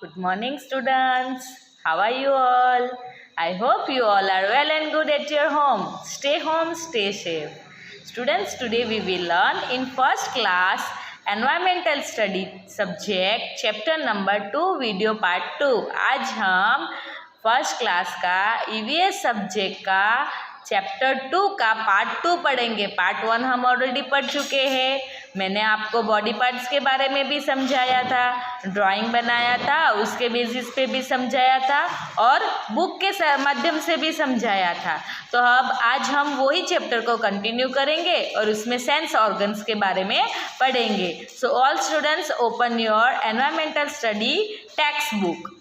Good morning, students. How are you all? I hope you all are well and good at your home, stay safe. Students, today we will learn in first class environmental study subject chapter number 2 video part 2. आज हम first class का EVS subject का chapter 2 का part 2 पढ़ेंगे। Part 1 हम already पढ़ चुके हैं। मैंने आपको बॉडी पार्ट्स के बारे में भी समझाया था, ड्राइंग बनाया था, उसके बेसिस पे भी समझाया था और बुक के माध्यम से भी समझाया था। तो अब आज हम वही चैप्टर को कंटिन्यू करेंगे और उसमें सेंस ऑर्गन्स के बारे में पढ़ेंगे। So all students open your environmental study text book.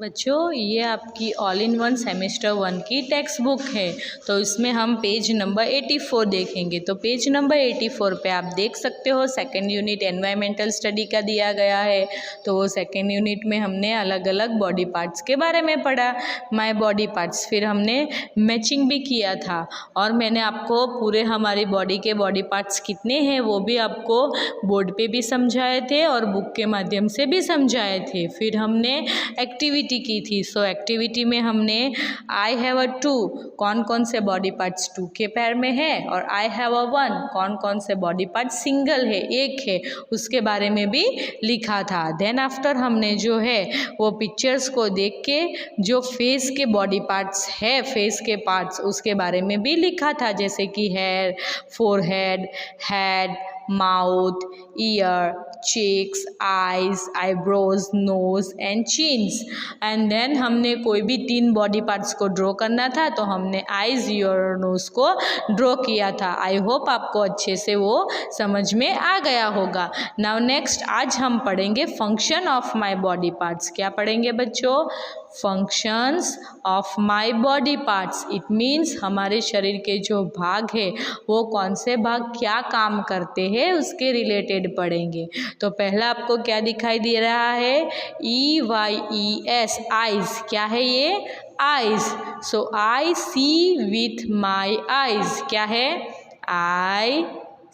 बच्चों, ये आपकी ऑल इन वन सेमेस्टर 1 की टेक्स्ट बुक है। तो इसमें हम पेज नंबर 84 देखेंगे। तो पेज नंबर 84 पे आप देख सकते हो सेकंड यूनिट एनवायरमेंटल स्टडी का दिया गया है। तो वो सेकंड यूनिट में हमने अलग अलग बॉडी पार्ट्स के बारे में पढ़ा, माय बॉडी पार्ट्स। फिर हमने मैचिंग भी किया था और मैंने आपको पूरे हमारी बॉडी के बॉडी पार्ट्स कितने हैं वो भी आपको बोर्ड पे भी समझाए थे और बुक के माध्यम से भी समझाए थे। फिर हमने एक्टिविटी की थी। सो एक्टिविटी में हमने आई हैव अ 2 कौन कौन से बॉडी पार्ट्स 2 के पैर में है और आई हैव अ 1 कौन कौन से बॉडी पार्ट सिंगल है, एक है, उसके बारे में भी लिखा था। देन आफ्टर हमने जो है वो पिक्चर्स को देख के जो फेस के बॉडी पार्ट्स है, फेस के पार्ट्स, उसके बारे में भी लिखा था, जैसे कि hair, forehead, head, mouth, ear, cheeks, eyes, eyebrows, nose and chins। And then हमने कोई भी 3 बॉडी पार्ट्स को ड्रॉ करना था तो हमने आइज, ईयर और नोज को ड्रॉ किया था। आई होप आपको अच्छे से वो समझ में आ गया होगा। नाउ नेक्स्ट आज हम पढ़ेंगे function of my body parts. क्या पढ़ेंगे बच्चों? Functions of my body parts. It means हमारे शरीर के जो भाग है वो कौन से भाग क्या काम करते हैं उसके रिलेटेड पढ़ेंगे। तो पहला आपको क्या दिखाई दे रहा है? EYES, eyes. क्या है ये? Eyes. So I see with my eyes. क्या है? I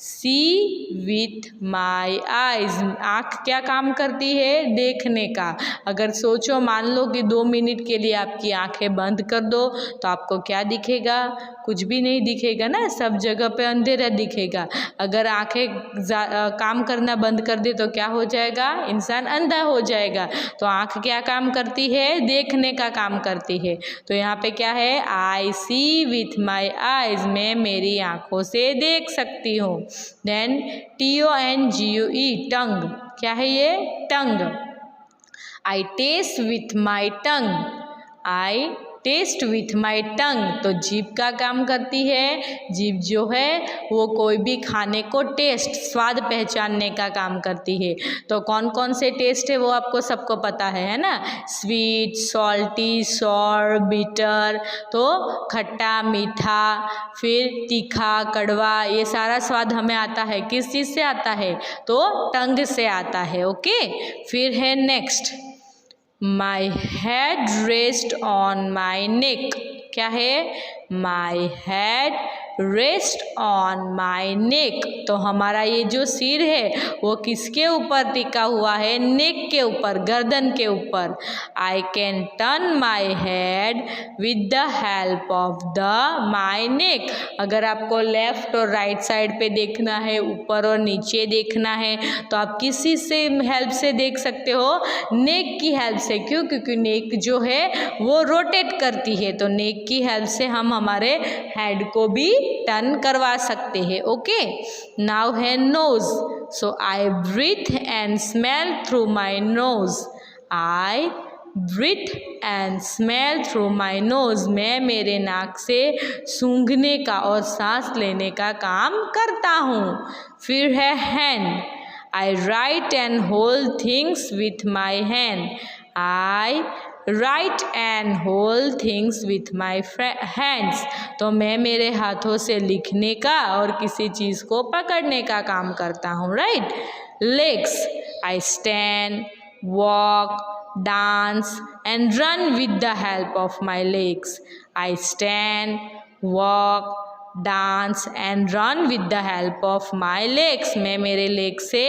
see with my eyes. आँख क्या काम करती है? देखने का। अगर सोचो, मान लो कि 2 मिनट के लिए आपकी आंखें बंद कर दो तो आपको क्या दिखेगा? कुछ भी नहीं दिखेगा ना, सब जगह पे अंधेरा दिखेगा। अगर आंखें काम करना बंद कर दे तो क्या हो जाएगा? इंसान अंधा हो जाएगा। तो आँख क्या काम करती है? देखने का काम करती है। तो यहाँ पे क्या है? I see with my eyes. मैं मेरी आँखों से देख सकती हूँ। Then TONGUE, tongue. क्या है ये? Tongue. I taste with my tongue. I taste with my tongue. तो जीभ का काम करती है। जीभ जो है वो कोई भी खाने को टेस्ट, स्वाद पहचानने का काम करती है। तो कौन कौन से टेस्ट है वो आपको सबको पता है ना? Sweet, salty, sour, bitter. तो खट्टा, मीठा, फिर तीखा, कड़वा, ये सारा स्वाद हमें आता है। किस चीज़ से आता है? तो टंग से आता है। ओके। फिर है next, my head rest on my neck. क्या है? My head rest on my neck. तो हमारा ये जो सिर है वो किसके ऊपर टिका हुआ है? नेक के ऊपर, गर्दन के ऊपर। I can turn my head with the help of the my neck. अगर आपको लेफ्ट और राइट साइड पे देखना है, ऊपर और नीचे देखना है, तो आप किसी से हेल्प से देख सकते हो? नेक की हेल्प से। क्यों? क्योंकि नेक जो है वो रोटेट करती है। तो नेक की हेल्प से हम हमारे हेड को भी टर्न करवा सकते हैं। ओके। नाउ है nose. So I breathe and smell through my nose. I breathe and smell through my nose. मैं मेरे नाक से सूंघने का और सांस लेने का काम करता हूँ। फिर है hand. I write and hold things with my hand. I write and hold things with my hands. तो मैं मेरे हाथों से लिखने का और किसी चीज़ को पकड़ने का काम करता हूँ। Right. Legs. I stand, walk, dance and run with the help of my legs. I stand, walk, dance and run with the help of my legs. मैं मेरे लेग से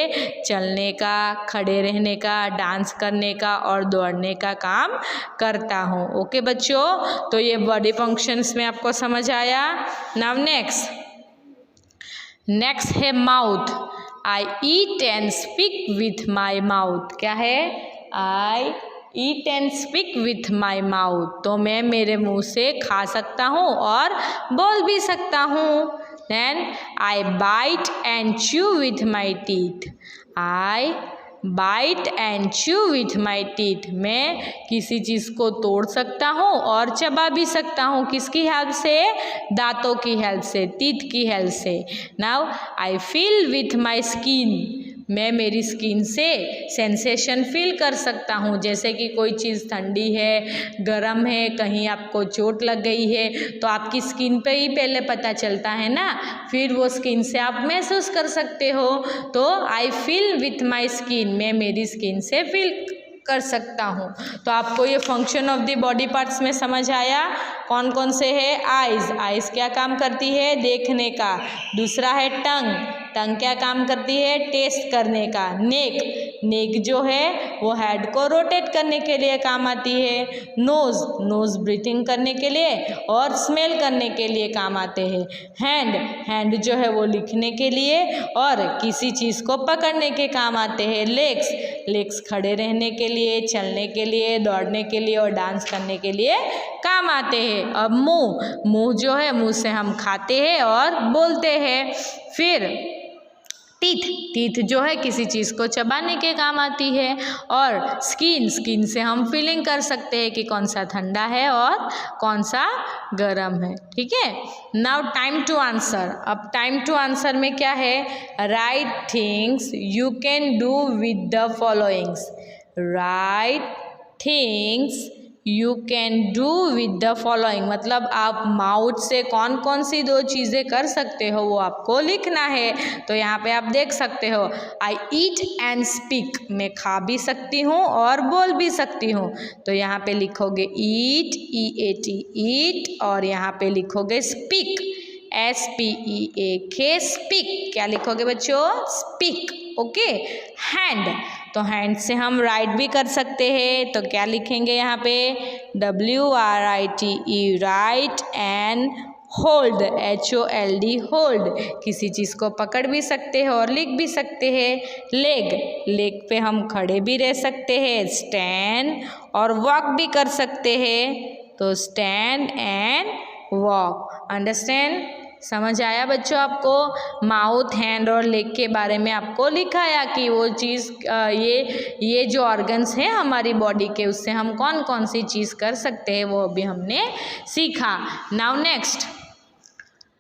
चलने का, खड़े रहने का, डांस करने का और दौड़ने का काम करता हूँ। ओके बच्चों, तो ये बॉडी फंक्शंस में आपको समझ आया। नाउ नेक्स्ट है mouth. I eat and speak with my mouth. क्या है? I eat and speak with my mouth. तो मैं मेरे मुंह से खा सकता हूँ और बोल भी सकता हूँ। Then I bite and chew with my teeth. I bite and chew with my teeth. मैं किसी चीज़ को तोड़ सकता हूँ और चबा भी सकता हूँ। किसकी हेल्प से? दांतों की हेल्प से, टीथ की हेल्प से। Now I feel with my skin. मैं मेरी स्किन से सेंसेशन फील कर सकता हूँ, जैसे कि कोई चीज़ ठंडी है, गर्म है, कहीं आपको चोट लग गई है तो आपकी स्किन पे ही पहले पता चलता है ना, फिर वो स्किन से आप महसूस कर सकते हो। तो I feel with my skin, मैं मेरी स्किन से फील कर सकता हूँ। तो आपको ये function of the body parts में समझ आया। कौन कौन से है? आइज़। आइज़ क्या काम करती है? देखने का। दूसरा है टंग। टंग क्या काम करती है? टेस्ट करने का। नेक। नेक जो है वो हेड को रोटेट करने के लिए काम आती है। नोज। नोज ब्रीथिंग करने के लिए और स्मेल करने के लिए काम आते हैं। हैंड। हैंड जो है वो लिखने के लिए और किसी चीज़ को पकड़ने के काम आते हैं। लेग्स। लेग्स खड़े रहने के लिए, चलने के लिए, दौड़ने के लिए और डांस करने के लिए काम आते हैं। अब मुंह। मुंह जो है, मुंह से हम खाते हैं और बोलते हैं। फिर टीथ। टीथ जो है किसी चीज़ को चबाने के काम आती है। और स्किन। स्किन से हम फीलिंग कर सकते हैं कि कौन सा ठंडा है और कौन सा गर्म है। ठीक है। Now time to answer. अब टाइम टू आंसर में क्या है? Write things you can do with the followings. Write things you can do with the following, मतलब आप माउथ से कौन कौन सी दो चीज़ें कर सकते हो वो आपको लिखना है। तो यहाँ पे आप देख सकते हो, आई ईट एंड स्पीक, मैं खा भी सकती हूँ और बोल भी सकती हूँ। तो यहाँ पे लिखोगे ईट, EAT, ईट, और यहाँ पे लिखोगे स्पीक, SPEAK, स्पीक। क्या लिखोगे बच्चों? स्पीक। ओके। हैंड। तो हैंड से हम राइट भी कर सकते हैं। तो क्या लिखेंगे यहाँ पे? WRITE, right, and hold, HOLD, hold. किसी चीज़ को पकड़ भी सकते हैं और लिख भी सकते हैं। लेग। लेग पे हम खड़े भी रह सकते हैं, स्टैंड, और वॉक भी कर सकते हैं। तो स्टैंड एंड वॉक। अंडरस्टैंड? समझ आया बच्चों आपको? माउथ, हैंड और लेग के बारे में आपको लिखाया कि वो चीज़ ये जो ऑर्गन्स हैं हमारी बॉडी के, उससे हम कौन कौन सी चीज़ कर सकते हैं वो भी हमने सीखा। Now next,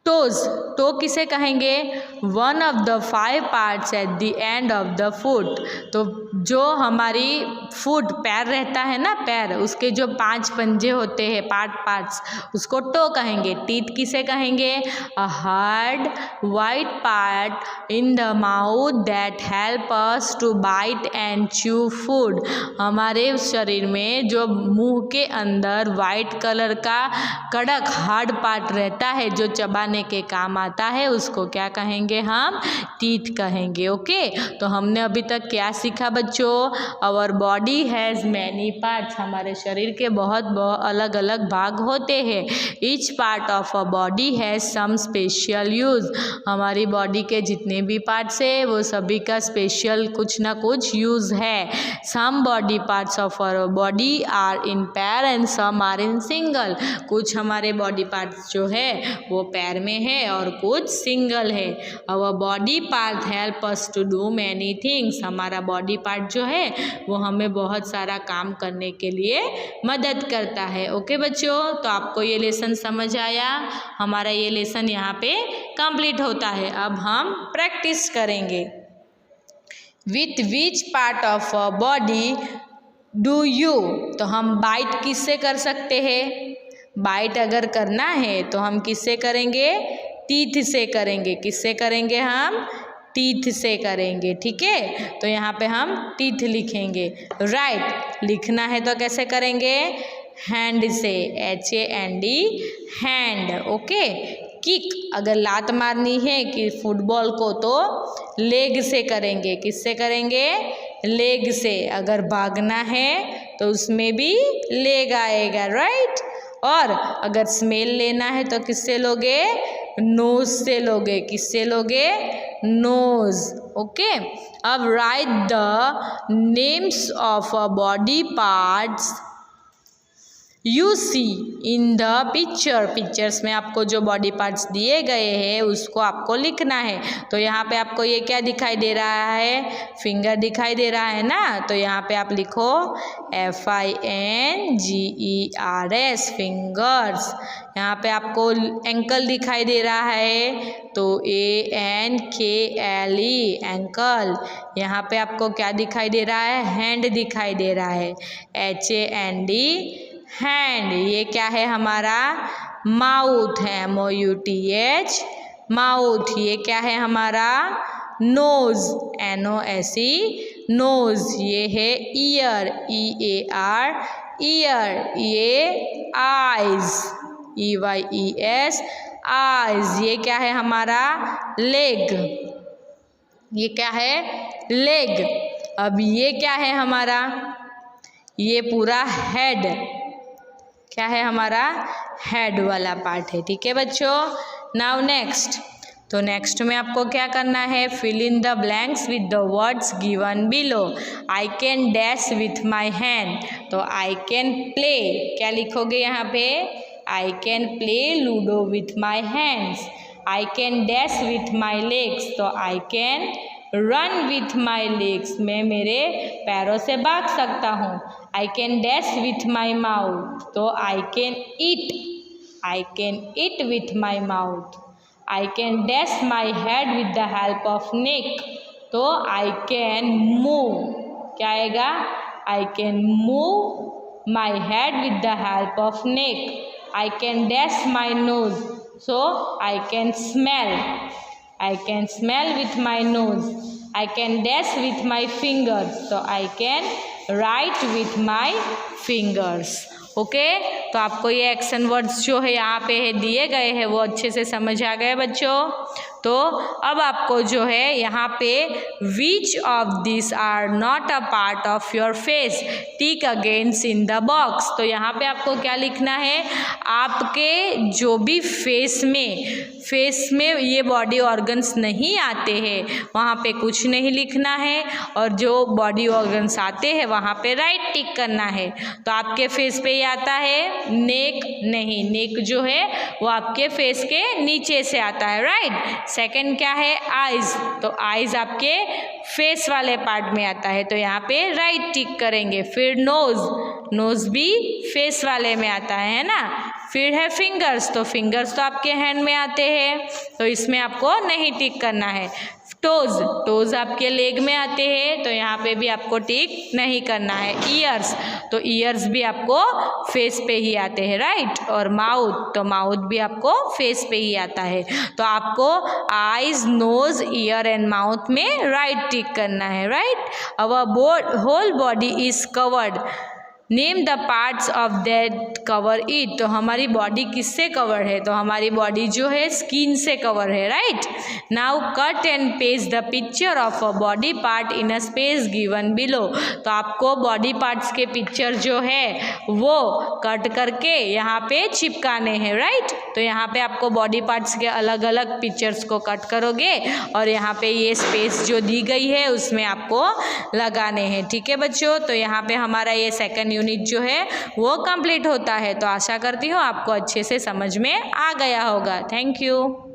toes. टो किसे कहेंगे? One of the 5 parts at the end of the foot. तो जो हमारी फुट, पैर रहता है ना, पैर, उसके जो 5 पंजे होते हैं, पार्ट्स, उसको टो कहेंगे। टीथ किसे कहेंगे? A hard white part in the mouth that help us to bite and chew food. हमारे शरीर में जो मुंह के अंदर वाइट कलर का कड़क हार्ड पार्ट रहता है जो चबाने के काम आता है, उसको क्या कहेंगे हम? टीथ कहेंगे। ओके। तो हमने अभी तक क्या सीखा बच्चों? Our body has many parts. हमारे शरीर के बहुत अलग अलग भाग होते हैं। Each part of a body has some special use. हमारी बॉडी के जितने भी पार्ट्स है वो सभी का स्पेशल कुछ ना कुछ यूज़ है। Some body parts of our body are in pair and some are in single. कुछ हमारे बॉडी पार्ट्स जो है वो पैर में है और कुछ सिंगल है। Our body part help us to do many things. हमारा बॉडी पार्ट जो है वो हमें बहुत सारा काम करने के लिए मदद करता है। ओके बच्चों, तो आपको ये लेसन समझ आया? हमारा ये लेसन यहाँ पे कंप्लीट होता है। अब हम प्रैक्टिस करेंगे। With which part of a body do you? तो हम बाइट किससे कर सकते हैं? बाइट अगर करना है तो हम किससे करेंगे? टीथ से करेंगे। किससे करेंगे हम? टीथ से करेंगे। ठीक है। तो यहाँ पे हम टीथ लिखेंगे। राइट लिखना है तो कैसे करेंगे? हैंड से, HAND, हैंड। ओके। किक, अगर लात मारनी है कि फुटबॉल को तो लेग से करेंगे। किससे करेंगे? लेग से। अगर भागना है तो उसमें भी लेग आएगा, राइट। और अगर स्मेल लेना है तो किससे लोगे? नोज से लोगे। किससे लोगे? नोज। ओके, अब write the names of a body parts you see in the picture. Pictures में आपको जो बॉडी पार्ट्स दिए गए हैं उसको आपको लिखना है। तो यहाँ पे आपको ये क्या दिखाई दे रहा है? फिंगर दिखाई दे रहा है ना, तो यहाँ पे आप लिखो FINGERS, फिंगर्स। यहाँ पे आपको एंकल दिखाई दे रहा है तो ANKLE, एंकल। यहाँ पे आपको क्या दिखाई दे रहा है? हैंड दिखाई दे रहा है, HAND, हैंड। ये क्या है? हमारा माउथ है, MOUTH, माउथ। ये क्या है? हमारा नोज, NOSE, नोज। ये है ईयर, EAR, ईयर। ये आइज, EYES, आइज। ये क्या है? हमारा लेग। ये क्या है? लेग। अब ये क्या है हमारा? ये पूरा हेड। क्या है हमारा? हेड वाला पार्ट है। ठीक है बच्चों। नाउ नेक्स्ट, तो नेक्स्ट में आपको क्या करना है? Fill in the blanks with the words given below. I can dash with my hand, तो आई कैन प्ले, क्या लिखोगे यहाँ पे? I can play ludo with my hands. I can dash with my legs, तो I can run with my legs, मैं मेरे पैरों से भाग सकता हूँ। I can dash with my mouth, तो I can eat, I can eat with my mouth. I can dash my head with the help of neck, तो I can move, क्या आएगा? I can move my head with the help of neck. I can dash my nose, so I can smell, I can smell with my nose. I can dash with my fingers. So I can write with my fingers. Okay, तो आपको ये action words जो है यहाँ पे है दिए गए हैं वो अच्छे से समझ आ गए बच्चों। तो अब आपको जो है यहाँ पे which of this are not a part of your face, tick against in the box. तो यहाँ पे आपको क्या लिखना है? आपके जो भी फेस में ये बॉडी ऑर्गन्स नहीं आते हैं वहाँ पे कुछ नहीं लिखना है, और जो बॉडी ऑर्गन्स आते हैं वहाँ पे राइट टिक करना है। तो आपके फेस पे ये आता है नेक, नहीं, नेक जो है वो आपके फेस के नीचे से आता है, राइट। सेकंड क्या है? आइज, तो आइज आपके फेस वाले पार्ट में आता है, तो यहाँ पे राइट टिक करेंगे। फिर नोज, नोज भी फेस वाले में आता है ना। फिर है फिंगर्स, तो फिंगर्स तो आपके हैंड में आते हैं, तो इसमें आपको नहीं टिक करना है। टोज, टोज आपके लेग में आते हैं, तो यहाँ पे भी आपको टिक नहीं करना है। ईयर्स, तो ईयर्स भी आपको फेस पे ही आते हैं, राइट। और माउथ, तो माउथ भी आपको फेस पे ही आता है, तो आपको eyes, nose, ear and mouth में राइट टिक करना है, right. Our whole body is covered, name the parts of that cover it, तो हमारी बॉडी किससे कवर है? तो हमारी बॉडी जो है स्किन से कवर है, right. Now cut and paste the picture of a body part in a space given below, तो आपको बॉडी पार्ट्स के पिक्चर जो है वो कट करके यहाँ पे चिपकाने हैं, राइट। तो यहाँ पे आपको बॉडी पार्ट्स के अलग अलग पिक्चर्स को कट करोगे और यहाँ पे ये स्पेस जो दी गई है उसमें आपको लगाने हैं, ठीक है बच्चों। तो यहाँ पे हमारा ये सेकंड यूनिट जो है वो कंप्लीट होता है। तो आशा करती हूँ आपको अच्छे से समझ में आ गया होगा। Thank you.